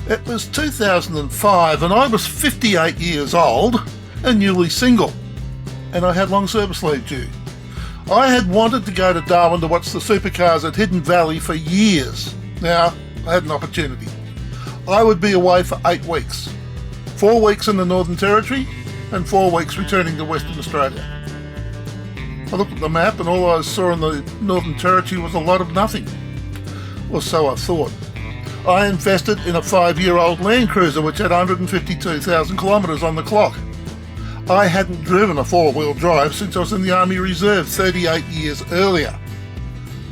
It was 2005 and I was 58 years old and newly single, and I had long service leave due. I had wanted to go to Darwin to watch the supercars at Hidden Valley for years. Now, I had an opportunity. I would be away for 8 weeks. 4 weeks in the Northern Territory and 4 weeks returning to Western Australia. I looked at the map and all I saw in the Northern Territory was a lot of nothing. Or so I thought. I invested in a 5-year-old Land Cruiser which had 152,000 kilometres on the clock. I hadn't driven a 4-wheel drive since I was in the Army Reserve 38 years earlier.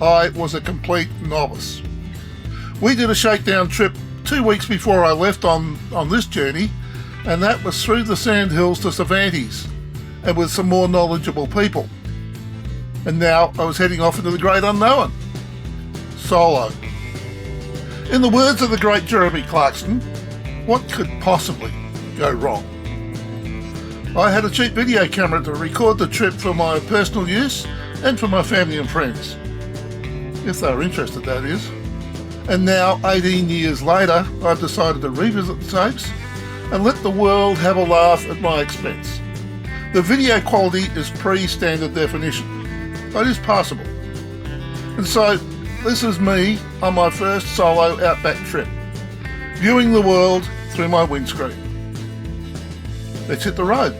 I was a complete novice. We did a shakedown trip 2 weeks before I left on this journey, and that was through the sandhills to Cervantes, and with some more knowledgeable people. And now I was heading off into the great unknown. Solo. In the words of the great Jeremy Clarkson, what could possibly go wrong? I had a cheap video camera to record the trip for my personal use and for my family and friends. If they were interested, that is. And now, 18 years later, I've decided to revisit the tapes and let the world have a laugh at my expense. The video quality is pre-standard definition, but is passable. And so, this is me on my first solo outback trip, viewing the world through my windscreen. Let's hit the road.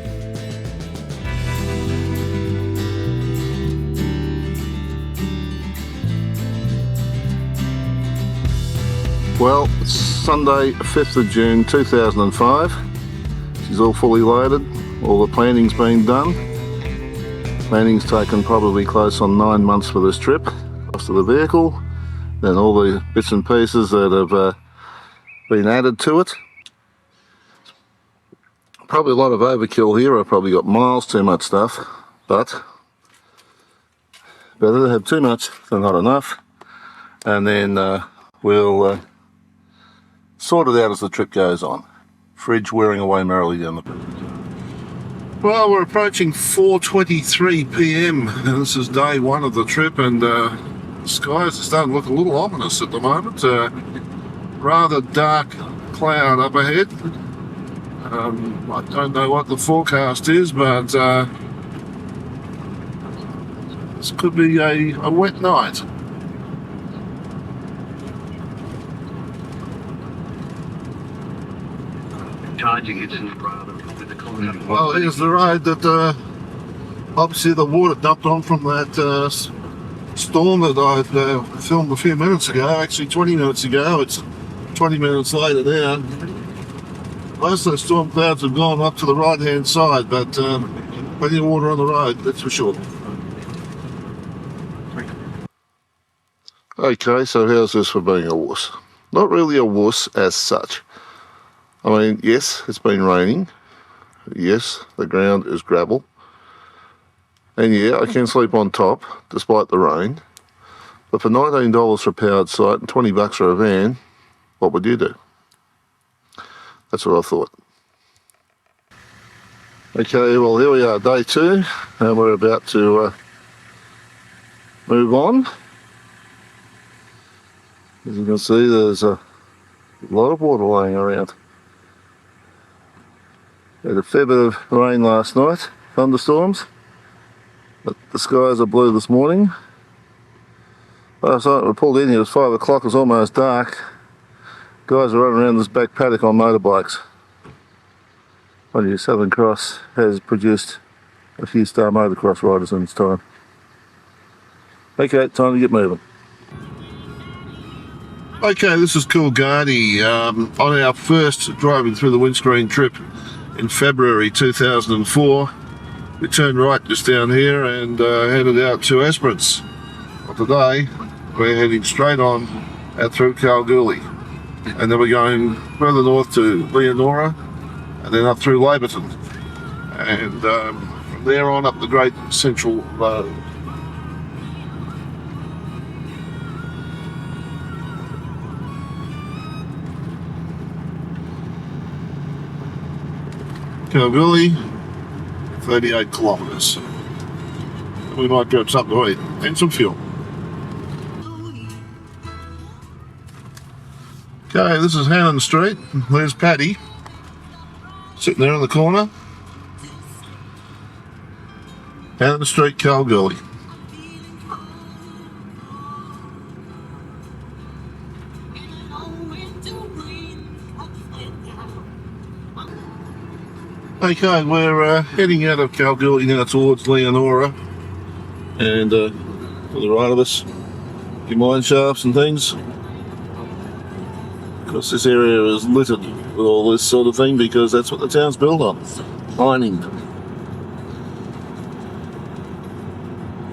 Well, it's Sunday, 5th of June 2005. She's all fully loaded. All the planning's been done. Planning's taken probably close on 9 months for this trip. Cost of the vehicle, then all the bits and pieces that have been added to it. Probably a lot of overkill here. I've probably got miles too much stuff, but better to have too much than not enough. And then we'll sort it out as the trip goes on. Fridge wearing away merrily down the road. Well, we're approaching 4:23 p.m. and this is day 1 of the trip, and the skies are starting to look a little ominous at the moment. Rather dark cloud up ahead. I don't know what the forecast is, but this could be a wet night. Charging it in rather with the contact. Well, here's the road that obviously the water dumped on from that storm that I filmed a few minutes ago, actually 20 minutes ago. It's 20 minutes later now. Most of the storm clouds have gone up to the right hand side, but plenty of water on the road, that's for sure. Okay, so how's this for being a wuss? Not really a wuss as such. I mean, yes, it's been raining. Yes, the ground is gravel. And yeah, I can sleep on top, despite the rain. But for $19 for a powered site and $20 for a van, what would you do? That's what I thought. Okay, well here we are, day 2, and we're about to move on. As you can see, there's a lot of water laying around. Had a fair bit of rain last night, thunderstorms, but the skies are blue this morning. Last night we pulled in here, it was 5 o'clock, it was almost dark. Guys are running around this back paddock on motorbikes. Mind you, Southern Cross has produced a few star motocross riders in its time. Okay, time to get moving. Okay, this is Kalgoorlie on our first driving through the windscreen trip in February 2004. We turned right just down here and headed out to Esperance. Well, today we're heading straight on out through Kalgoorlie, and then we're going further north to Leonora and then up through Laverton, and from there on up the Great Central Road. Kalgoorlie, 38 kilometres. We might grab something to eat and some fuel. Okay, this is Hannon Street. There's Paddy, sitting there in the corner. Hannon Street, Kalgoorlie. Okay, we're heading out of Kalgoorlie now towards Leonora, and to the right of us, your mine shafts and things. Of course, this area is littered with all this sort of thing because that's what the town's built on, mining.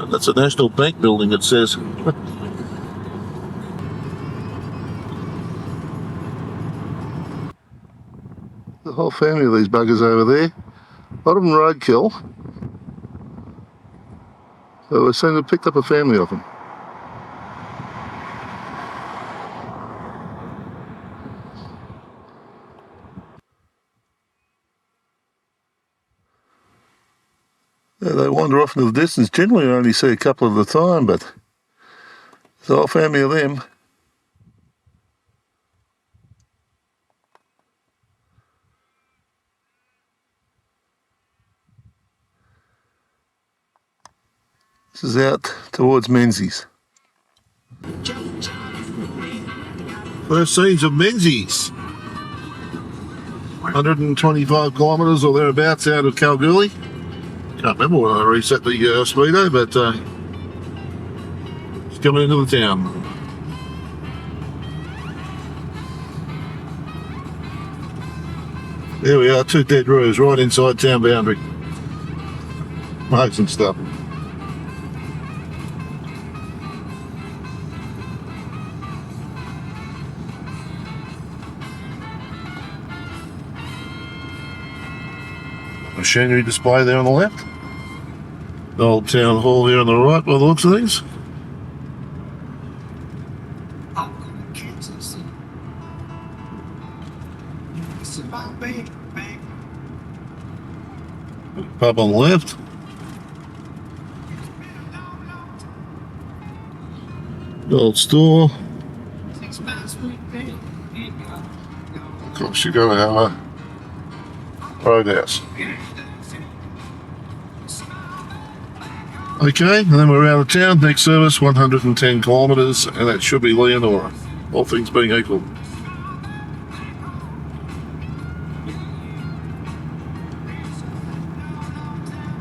And that's a National Bank building, it says. The whole family of these buggers over there. A lot of them roadkill. So we seem to have picked up a family of them. Yeah, they wander off into the distance. Generally, I only see a couple at a time, but there's a whole family of them. This is out towards Menzies. First scenes of Menzies. 125 kilometres or thereabouts out of Kalgoorlie. Can't remember when I reset the speedo, but it's coming into the town. There we are, 2 dead roos right inside town boundary. Amazing stuff. Machinery display there on the left. The old town hall here on the right by the looks of things. Pub on the left. The old store. Of course, you've got to have a roadhouse. Okay, and then we're out of town. Next service, 110 kilometres, and that should be Leonora, all things being equal.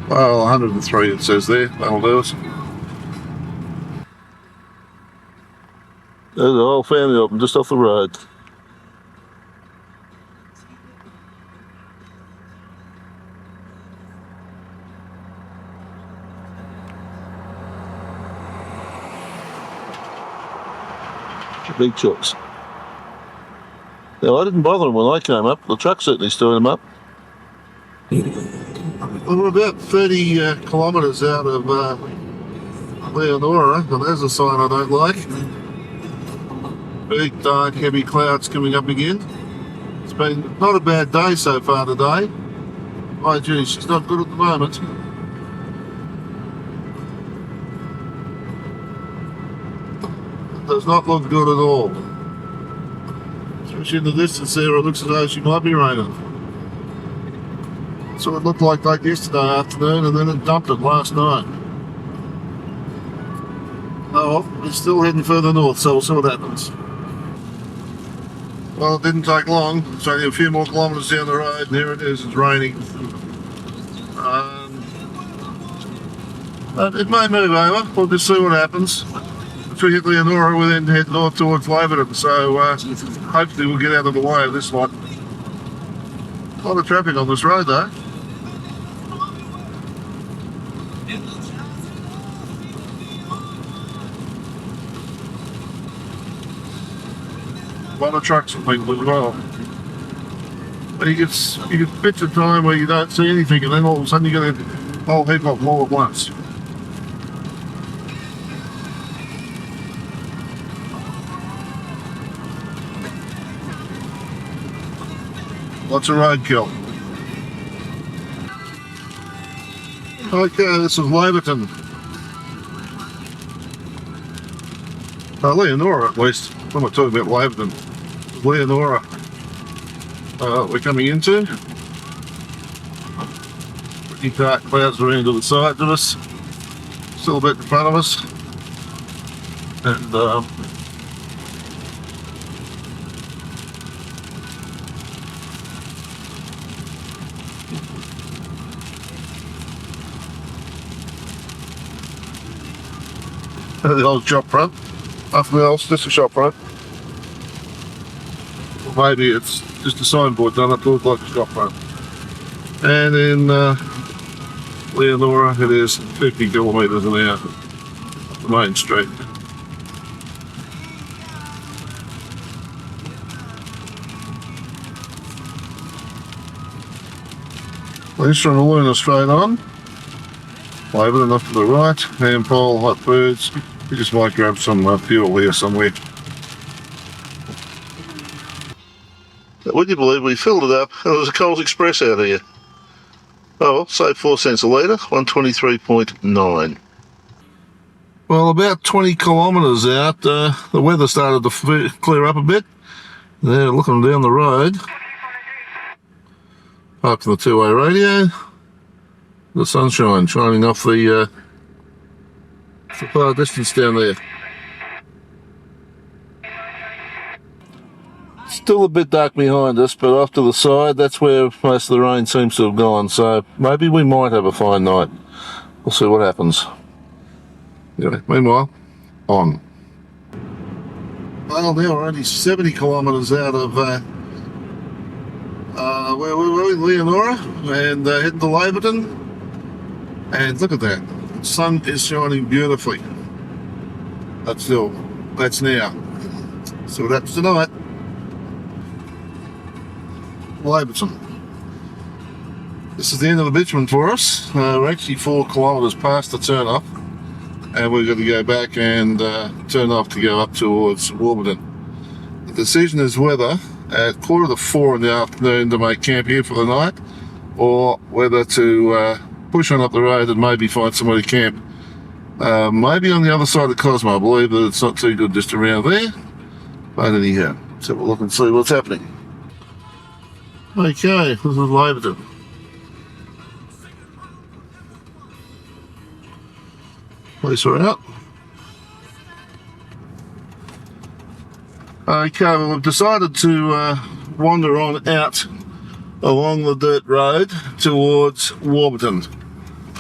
Well, 103 it says there, that'll do us. There's a whole family of them just off the road. Big trucks. Now, I didn't bother them when I came up. The truck certainly stirred them up. We're about 30 kilometres out of Leonora, and there's a sign I don't like. Big, dark, heavy clouds coming up again. It's been not a bad day so far today. My gee, she's not good at the moment. Does not look good at all. Especially in the distance there, it looks as though she might be raining. So it looked like that yesterday afternoon, and then it dumped it last night. Oh, it's still heading further north, so we'll see what happens. Well, it didn't take long. It's only a few more kilometres down the road, and here it is, it's raining. It may move over, we'll just see what happens. If we hit Leonora, we'll then head north towards Laverton, so hopefully we'll get out of the way of this one. A lot of traffic on this road though. A lot of trucks and people as well. But you get bits of time where you don't see anything, and then all of a sudden you get a whole heap of them all at once. Lots of roadkill. Okay, this is Laverton. Leonora at least. I'm not talking about Laverton. Leonora we're coming into. Pretty dark clouds around to the side of us. Still a bit in front of us. And the old shop front. Nothing else, just a shop front. Or maybe it's just a signboard done up to look like a shop front. And in Leonora, it is 50 kilometres an hour up the main street. Police from the Luna straight on. Laverton off to the right. Hand pole, hot birds. We just might grab some fuel here somewhere. Would you believe we filled it up? There was a Coles Express out here. Oh well, save 4 cents a litre, 123.9. Well, about 20 kilometres out, the weather started to clear up a bit. There, looking down the road. Up to the two-way radio. The sunshine shining off the far distance down there. Still a bit dark behind us, but off to the side, that's where most of the rain seems to have gone, so maybe we might have a fine night. We'll see what happens. Anyway, meanwhile, on. Well, now we're only 70 kilometres out of where we were in Leonora, and heading to Laverton. And look at that, the sun is shining beautifully. That's now. So that's tonight. Laverton. This is the end of the bitumen for us. We're actually 4 kilometres past the turn off, and we're going to go back and turn off to go up towards Warburton. The decision is whether at 3:45 in the afternoon to make camp here for the night, or whether to push on up the road and maybe find somewhere to camp. Maybe on the other side of Cosmo. I believe that it's not too good just around there. But anyhow, let's have a look and see what's happening. Okay, this is Laverton. Police are out. Okay, well, we've decided to wander on out along the dirt road towards Warburton.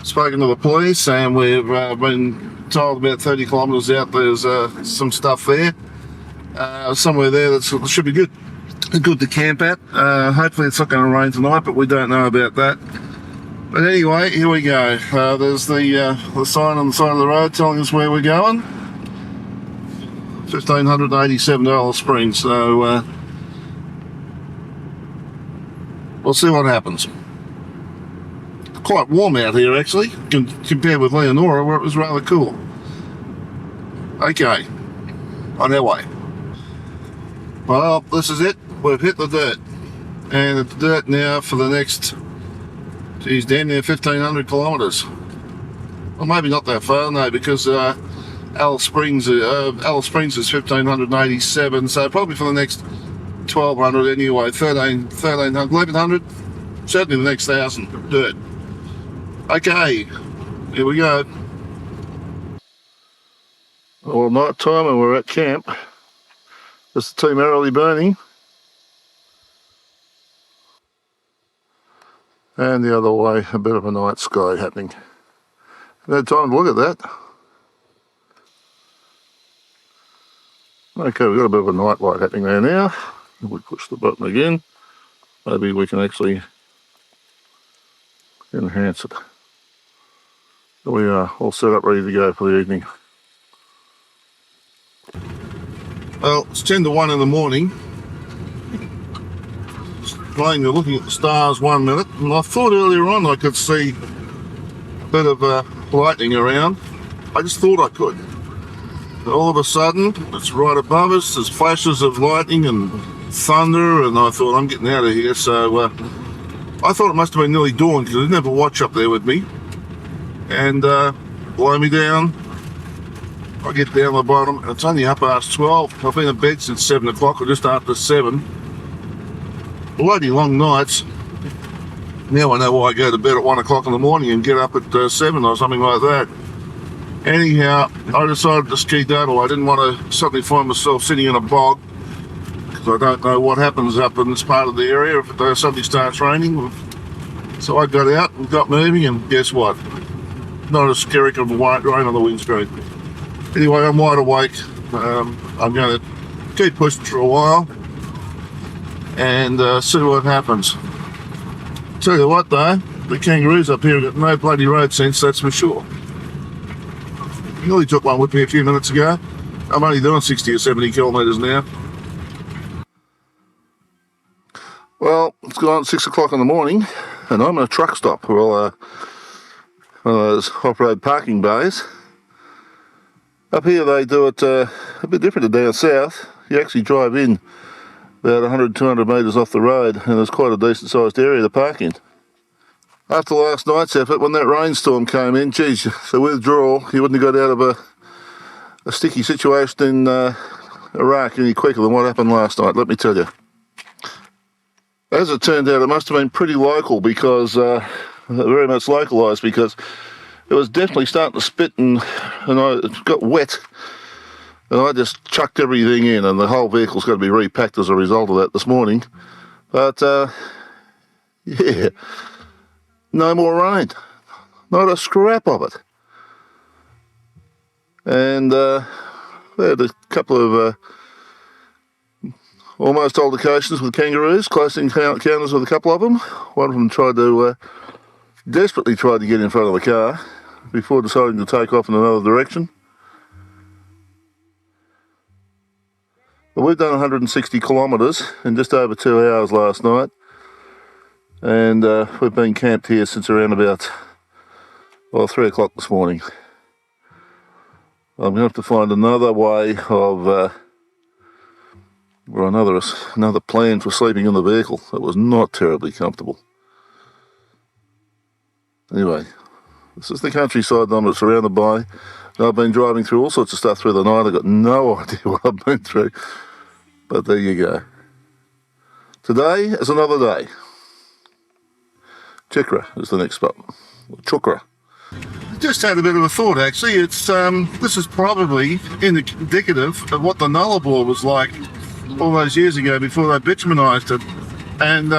Spoken to the police, and we've been told about 30 kilometres out there's some stuff there. Somewhere there that should be good to camp at. Hopefully it's not going to rain tonight, but we don't know about that. But anyway, here we go. There's the sign on the side of the road telling us where we're going. $1,587 Springs, so we'll see what happens. Quite warm out here actually, compared with Leonora where it was rather cool. Okay, on our way. Well, this is it. We've hit the dirt. And it's dirt now for the next, geez, damn near 1,500 kilometres. Well, maybe not that far, no, because Alice Springs is 1,587, so probably for the next 1,200 anyway, 1,300, 1,100, certainly the next 1,000 dirt. Okay, here we go. Well, night time and we're at camp. Just the team merrily burning. And the other way, a bit of a night sky happening. I had time to look at that. Okay, we've got a bit of a night light happening there now. If we push the button again, maybe we can actually enhance it. There we are, all set up, ready to go for the evening. Well, it's 10 to 1 in the morning. Laying there looking at the stars 1 minute, and I thought earlier on I could see a bit of lightning around. I just thought I could. But all of a sudden, it's right above us, there's flashes of lightning and thunder, and I thought, I'm getting out of here. So I thought it must have been nearly dawn, because I didn't have a watch up there with me. And blow me down, I get down the bottom, and it's only 12:30. I've been in bed since 7 o'clock, or just after 7. Bloody long nights. Now I know why I go to bed at 1 o'clock in the morning and get up at 7 or something like that. Anyhow, I decided to ski daddle. I didn't want to suddenly find myself sitting in a bog, because I don't know what happens up in this part of the area if it suddenly starts raining. So I got out and got moving, and guess what? Not a skerrick of white rain on the windscreen. Anyway, I'm wide awake. I'm going to keep pushing for a while and see what happens. Tell you what though, the kangaroos up here have got no bloody road sense, that's for sure. Nearly took one with me a few minutes ago. I'm only doing 60 or 70 kilometres now. Well, it's gone 6 o'clock in the morning and I'm at a truck stop. Well, one of those off-road parking bays. Up here they do it a bit different to down south. You actually drive in about 100-200 metres off the road, and there's quite a decent sized area to park in. After last night's effort, when that rainstorm came in, geez, the withdrawal, you wouldn't have got out of a sticky situation in Iraq any quicker than what happened last night, let me tell you. As it turned out, it must have been pretty local, because very much localised, because it was definitely starting to spit and it got wet. And I just chucked everything in, and the whole vehicle's got to be repacked as a result of that this morning. But, yeah, no more rain. Not a scrap of it. And we had a couple of almost altercations with kangaroos, close encounters with a couple of them. One of them desperately tried to get in front of the car before deciding to take off in another direction. But we've done 160 kilometres in just over 2 hours last night, and we've been camped here since around about 3 o'clock this morning. I'm going to have to find another way of, or another plan for sleeping in the vehicle. It was not terribly comfortable. Anyway, this is the countryside that I'm surrounded by. I've been driving through all sorts of stuff through the night. I've got no idea what I've been through. But there you go. Today is another day. Chikra is the next spot. Chukra. I just had a bit of a thought actually. It's this is probably indicative of what the Nullarbor was like all those years ago before they bitumenised it. And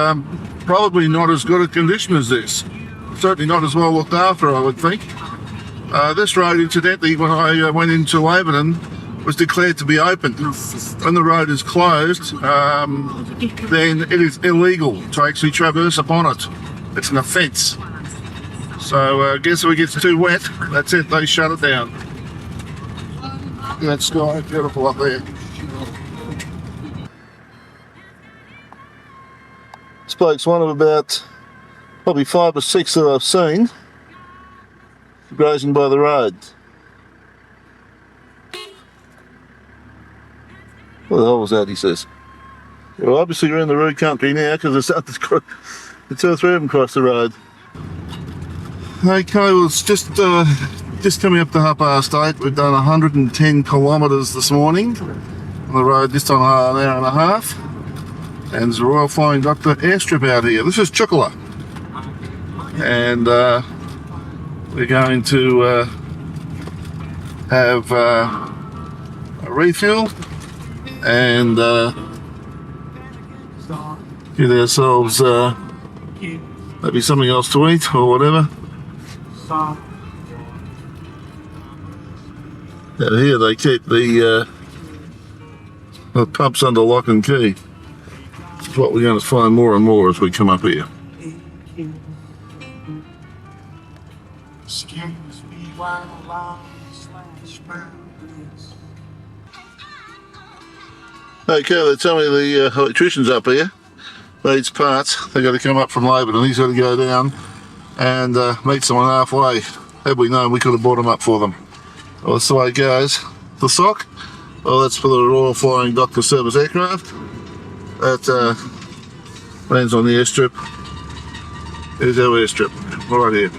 probably not as good a condition as this. Certainly not as well looked after, I would think. This road, incidentally, when I went into Laverton, was declared to be open. When the road is closed, then it is illegal to actually traverse upon it. It's an offence. So I guess if it gets too wet, that's it, they shut it down. That sky, beautiful up there. This bloke's one of about probably 5 or 6 that I've seen grazing by the road. What the hell was that, he says? Well, obviously we're in the road country now, because the 2 or 3 of them crossed the road. Okay, well it's just coming up to 8:30. We've done 110 kilometres this morning on the road, this time an hour and a half. And there's a Royal Flying Doctor airstrip out here. This is Tjukayirla. And we're going to have a refuel and get ourselves maybe something else to eat or whatever. Out here they keep the pumps under lock and key. It's what we're going to find more and more as we come up here. Okay, they tell me the electrician's up here, needs parts. They've got to come up from Laverton and he's got to go down and meet someone halfway. Had we known, we could have bought them up for them. Well, that's the way it goes. The sock, well, that's for the Royal Flying Doctor Service aircraft. That lands on the airstrip. Here's our airstrip, right here.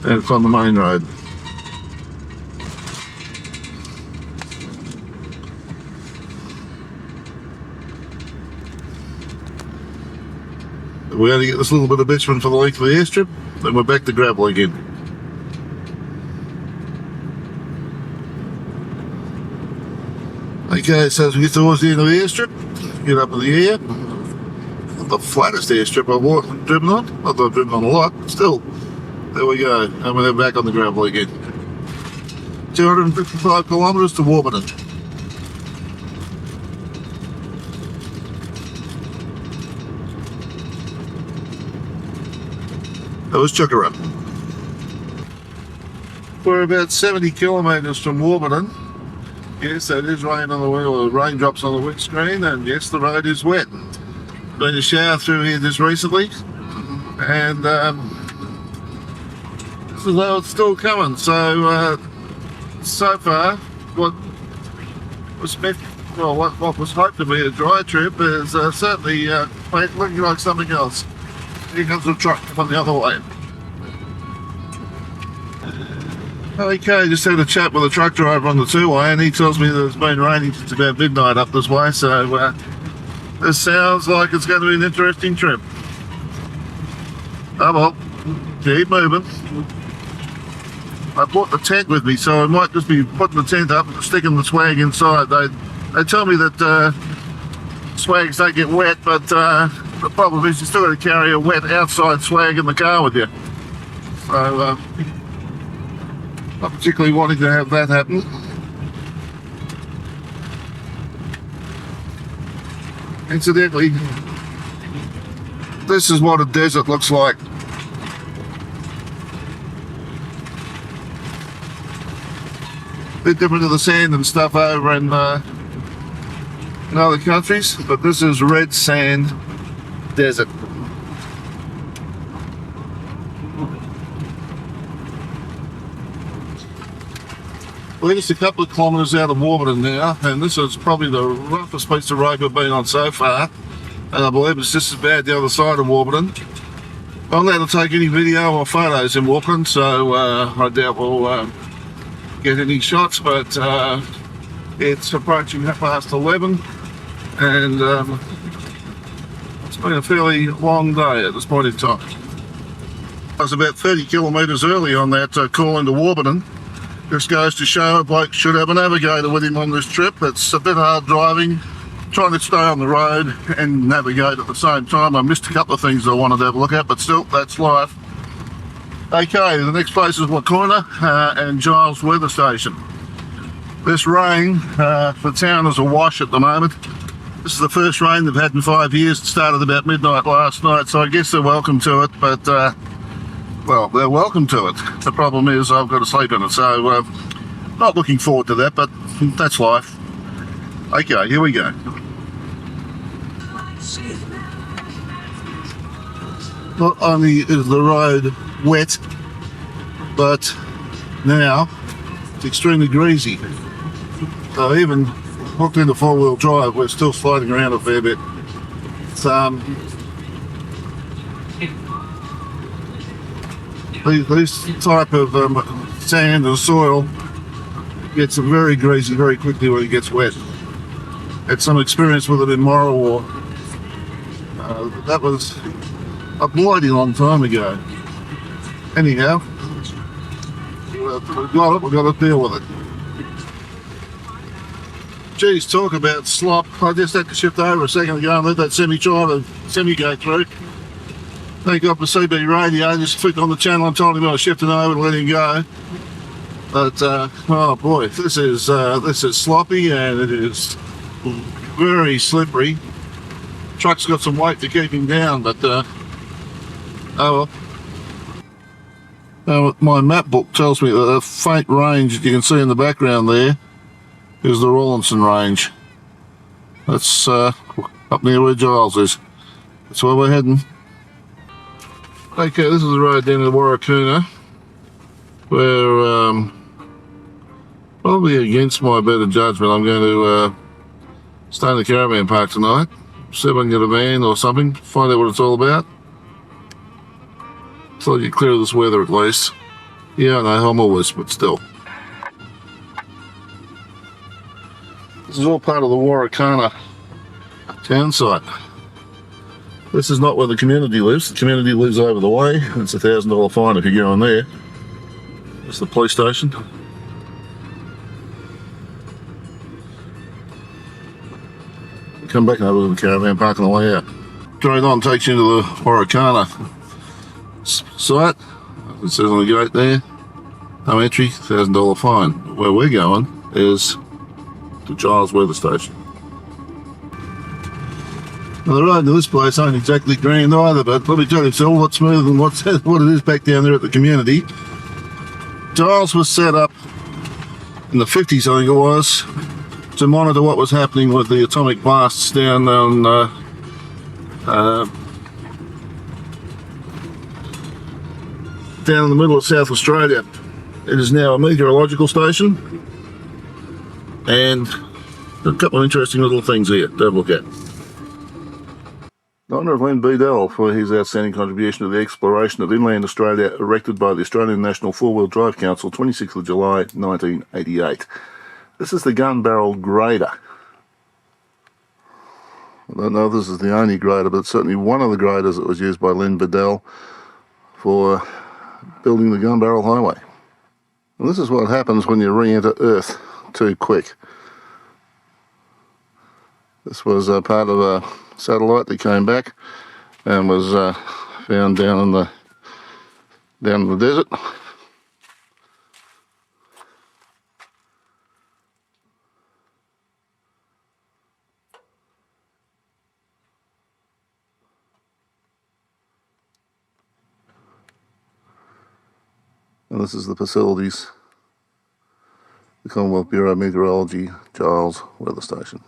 And it's on the main road. We only get this little bit of bitumen for the length of the airstrip, then we're back to gravel again. Okay, so as we get towards the end of the airstrip, get up in the air. The flattest airstrip I've driven on. Not that I've driven on a lot, but still. There we go, and we're back on the gravel again. 255 kilometres to Warburton. That was Tjukayirla. We're about 70 kilometres from Warburton. Yes, that is rain on the wheel, raindrops on the windscreen, and yes, the road is wet. Been a shower through here just recently, and so though it's still coming. So far, what was hoped to be a dry trip is certainly looking like something else. Here comes the truck from the other way. Okay, just had a chat with a truck driver on the two-way, and he tells me that it's been raining since about midnight up this way, so this sounds like it's going to be an interesting trip. Oh well, keep moving. I brought the tent with me, so I might just be putting the tent up and sticking the swag inside. They tell me that swags don't get wet, but the problem is you still got to carry a wet outside swag in the car with you. So, not particularly wanting to have that happen. Incidentally, this is what a desert looks like. Bit different to the sand and stuff over in other countries, but this is red sand desert. We're just a couple of kilometres out of Warburton now, and this is probably the roughest piece of road we've been on so far, and I believe it's just as bad the other side of Warburton. I'm not able to take any video or photos in Warburton, so I doubt we'll get any shots, but it's approaching 11:30, and it's been a fairly long day at this point in time. I was about 30 kilometres early on that call into Warburton. Just goes to show a bloke should have a navigator with him on this trip. It's a bit hard driving, trying to stay on the road and navigate at the same time. I missed a couple of things I wanted to have a look at, but still, that's life. Okay, the next place is Warakurna and Giles weather station. This rain, the town is awash at the moment. This is the first rain they've had in 5 years. It started about midnight last night, so I guess they're welcome to it, but well, they're welcome to it. The problem is I've got to sleep in it, so not looking forward to that, but that's life. Okay, here we go. Not only is the road wet, but now it's extremely greasy. So even hooked into four-wheel drive, we're still sliding around a fair bit. This type of sand and soil gets very greasy very quickly when it gets wet. Had some experience with it in Mural. That was a bloody long time ago. Anyhow, we've got to deal with it. Geez, talk about slop. I just had to shift over a second ago and let that semi go through. Thank God for CB radio, just flicked on the channel and told him I was shifting over and let him go. But oh boy, this is sloppy and it is very slippery. Truck's got some weight to keep him down, but oh well. My map book tells me that the faint range that you can see in the background there is the Rawlinson range. That's up near where Giles is. That's where we're heading. Okay, this is the road down to Warakurna, where probably against my better judgment I'm going to stay in the caravan park tonight, see if I can get a van or something, find out what it's all about. So I get clear of this weather at least. Yeah, I know, I'm always, but still. This is all part of the Warakurna town site. This is not where the community lives. The community lives over the way. It's a $1,000 fine if you go in there. It's the police station. Come back over to the caravan park on the way out. Straight on takes you into the Warakurna site. It says on the gate there, no entry, $1,000 fine. Where we're going is to Giles weather station. Now the road to this place ain't exactly grand either, but let me tell you, it's a whole lot smoother than what it is back down there at the community. Giles was set up in the 50s, I think it was, to monitor what was happening with the atomic blasts down on down in the middle of South Australia. It is now a meteorological station, and a couple of interesting little things here to have a look at. In honour of Len Beadell for his outstanding contribution to the exploration of inland Australia, erected by the Australian National Four-Wheel Drive Council, 26th of July 1988. This is the gun barrel grader. I don't know if this is the only grader, but it's certainly one of the graders that was used by Len Beadell for building the gun barrel highway. And this is what happens when you re-enter Earth too quick. This was part of a satellite that came back and was found down in the desert. And this is the facilities, the Commonwealth Bureau of Meteorology, Giles Weather Station.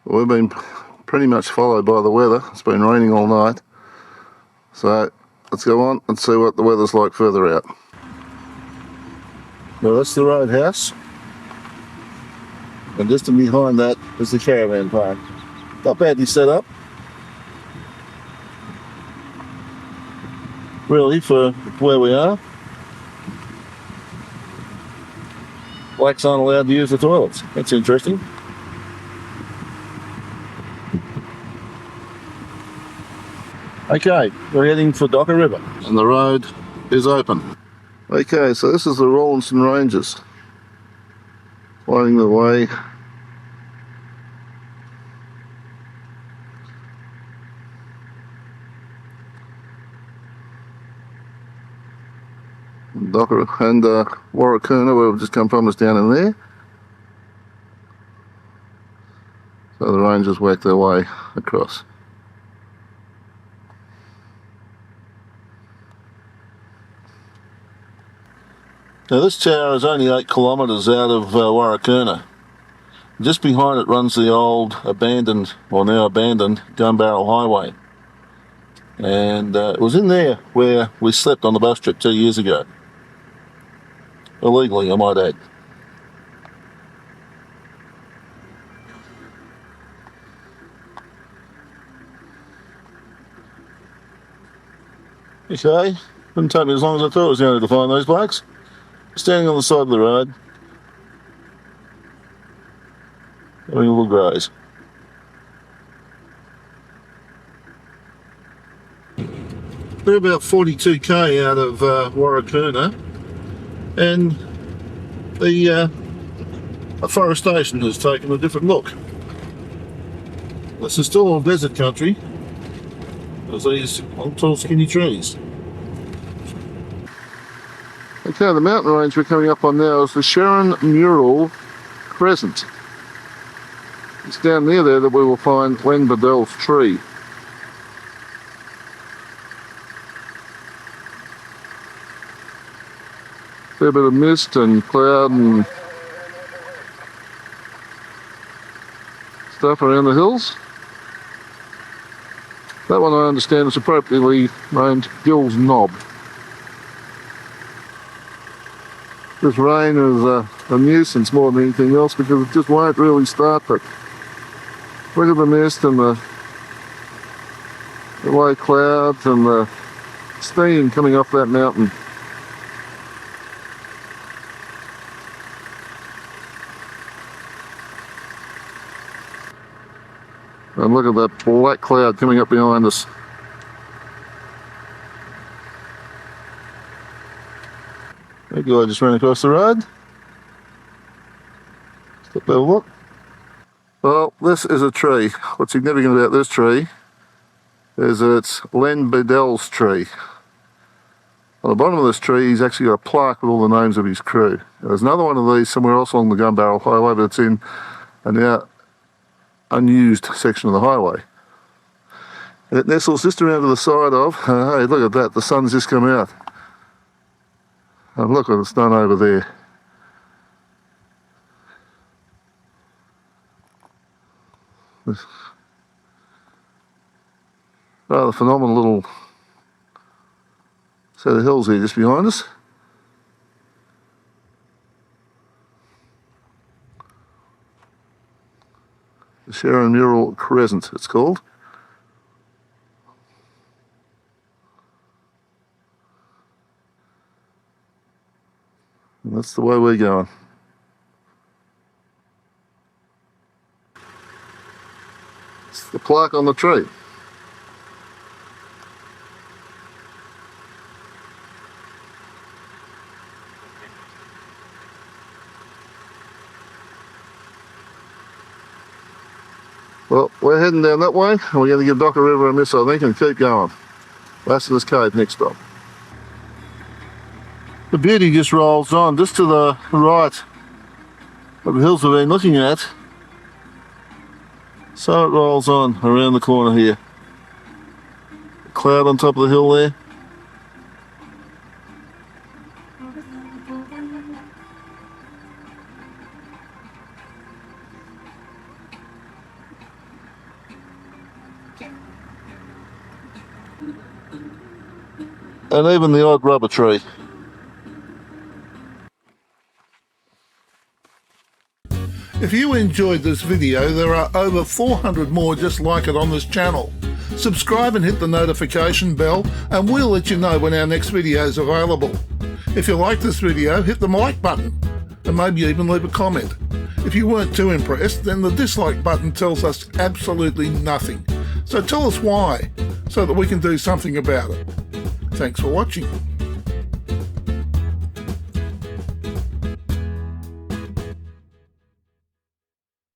We've been pretty much followed by the weather. It's been raining all night. So let's go on and see what the weather's like further out. Now that's the roadhouse. And just behind that is the caravan park. Not badly set up. Really, for where we are. Blacks aren't allowed to use the toilets. That's interesting. Okay, we're heading for Docker River and the road is open. Okay, so this is the Rawlinson Ranges. Finding the way. Docker and Warakurna, where we've just come from, is down in there. So the rangers work their way across. Now this tower is only 8 kilometres out of Warakurna. Just behind it runs the old abandoned, or now abandoned, gun barrel highway. And it was in there where we slept on the bus trip 2 years ago. Illegally, I might add. Okay, didn't take me as long as I thought it was going to find those blokes. Standing on the side of the road, having a little graze. We're about 42k out of Warakurna, and the afforestation has taken a different look. This is still all desert country. There's these long, tall, skinny trees. Okay, the mountain range we're coming up on now is the Schwerin Mural Crescent. It's down near there that we will find Len Beadell's tree. Fair bit of mist and cloud and stuff around the hills. That one I understand is appropriately named Gill's Knob. This rain is a nuisance more than anything else because it just won't really start. But look at the mist and the low clouds and the steam coming off that mountain. And look at that black cloud coming up behind us. That guy just ran across the road. Stop, have a look. Well, this is a tree. What's significant about this tree is that it's Len Bedell's tree. On the bottom of this tree, he's actually got a plaque with all the names of his crew. There's another one of these somewhere else along the Gun Barrel Highway, but it's in a now unused section of the highway. And it nestles just around to the side of, hey, look at that, the sun's just come out. And look what it's done over there. This rather phenomenal little set of hills here just behind us. The Schwerin Mural Crescent, it's called. And that's the way we're going. It's the plaque on the tree. Well, we're heading down that way, and we're going to give Docker River a miss, I think, and keep going. Lasseter's Cave next stop. The beauty just rolls on, just to the right of the hills we've been looking at. So it rolls on around the corner here. A cloud on top of the hill there. And even the odd rubber tree. If you enjoyed this video, there are over 400 more just like it on this channel. Subscribe and hit the notification bell, and we'll let you know when our next video is available. If you like this video, hit the like button, and maybe even leave a comment. If you weren't too impressed, then the dislike button tells us absolutely nothing. So tell us why, so that we can do something about it. Thanks for watching.